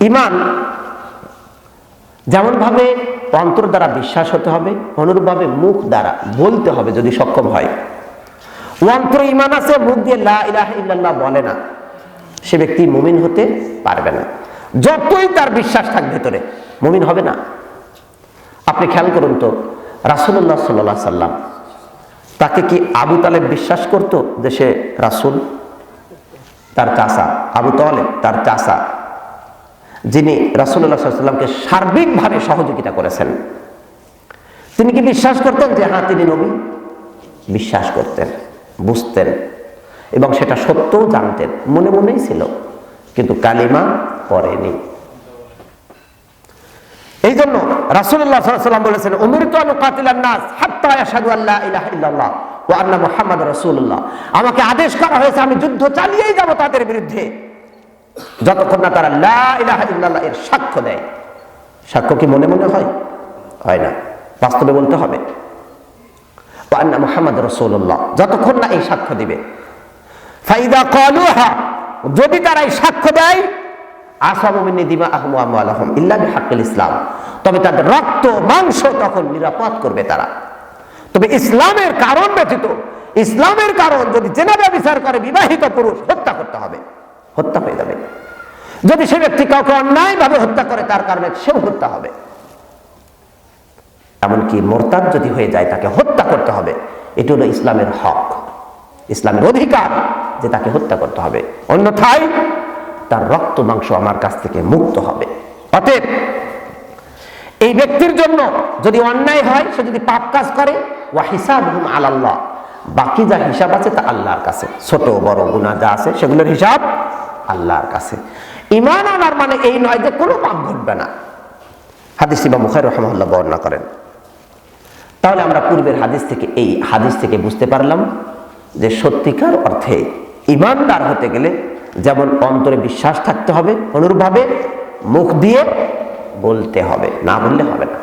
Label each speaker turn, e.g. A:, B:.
A: ঈমান যেমন ভাবে অন্তর দ্বারা বিশ্বাস হতে হবে, অনুরূপভাবে মুখ দ্বারা বলতে হবে যদি সক্ষম হয়। অন্তরে ঈমান আছে, মুখ দিয়ে লা ইলাহা ইল্লাল্লাহ বলে না, সে ব্যক্তি মুমিন হতে পারবে না। যতই তার বিশ্বাস থাক ভেতরে, মুমিন হবে না। আপনি খেয়াল করুন তো, রাসূলুল্লাহ সাল্লাল্লাহু আলাইহি সাল্লাম, তাকে কি আবু তালেব বিশ্বাস করত যে সে রাসূল? তার চাচা আবু তালেব, তার চাচা, যিনি রাসূলুল্লাহ সাল্লাল্লাহু আলাইহি সাল্লামকে সার্বিকভাবে সহযোগিতা করেছেন, তিনি কি বিশ্বাস করতেন যে হ্যাঁ তিনি নবী? বিশ্বাস করতেন, বুঝতেন এবং সেটা সত্যও জানতেন, মনে মনেই ছিল, কিন্তু কালিমা পড়েনি। এই জন্য রাসূলুল্লাহ সাল্লাল্লাহু আলাইহি ওয়াসাল্লাম বলেছেন, উমিরতু আন উকাতিলান নাস হাত্তা ইয়াশহাদু আল্লা ইলাহা ইল্লাল্লাহ ওয়া আন্না মুহাম্মাদুর রাসূলুল্লাহ। আমাকে আদেশ করা হয়েছে আমি যুদ্ধ চালিয়েই যাব তাদের বিরুদ্ধে, যতক্ষণ না তারা লা ইলাহা ইল্লাল্লাহ এর সাক্ষ্য দেয়। সাক্ষ্য কি মনে মনে হয়? হয় না, বাস্তবে বলতে হবে। ওয়া আন্না মুহাম্মাদুর রাসূলুল্লাহ, যতক্ষণ না এই সাক্ষ্য দিবে। ফাইদা ক্বালুহা, যদি তারা এই সাক্ষ্য দেয়, আসামু মিন্নি দিমাআহুম ওয়া আমওয়ালাহুম ইল্লা বিহাক্কিল ইসলাম, তবে তাদের রক্ত মাংস তখন নিরাপদ করবে তারা। তবে ইসলামের কারণ ব্যতীত, ইসলামের কারণ যদি জেনা ব্যভিচার করে বিবাহিত পুরুষ, হত্যা করতে হবে, হত্যা হয়ে যাবে। যদি সে ব্যক্তি কাউকে অন্যায়ভাবে হত্যা করে, তার কারণে সেও হত্যা হবে। এমনকি মোরতাদ যদি হয়ে যায়, তাকে হত্যা করতে হবে। এটি হলো ইসলামের হক, ইসলামের অধিকার যে তাকে হত্যা করতে হবে, অন্যথায় তার রক্ত মাংস আমার কাছ থেকে মুক্ত হবে। অতএব এই ব্যক্তির জন্য যদি অন্যায় হয়, সে যদি পাপ কাজ করে, ওয়া হিসাবুহুম আলাল্লাহ, বাকি যা হিসাব আছে তা আল্লাহর কাছে, ছোট বড় গুনাহ যা আছে সেগুলোর হিসাব আল্লাহর কাছে। ঈমান আনার মানে এই নয় যে কোনো পাপ ঘটবে না। হাদিস ইমাম বুখারী রাহিমাহুল্লাহ বর্ণনা করেন। তাহলে আমরা পূর্বের হাদিস থেকে, এই হাদিস থেকে বুঝতে পারলাম যে সত্যিকার অর্থে ঈমানদার হতে গেলে যেমন অন্তরে বিশ্বাস থাকতে হবে, অনুরূপভাবে মুখ দিয়ে বলতে হবে, না বললে হবে না।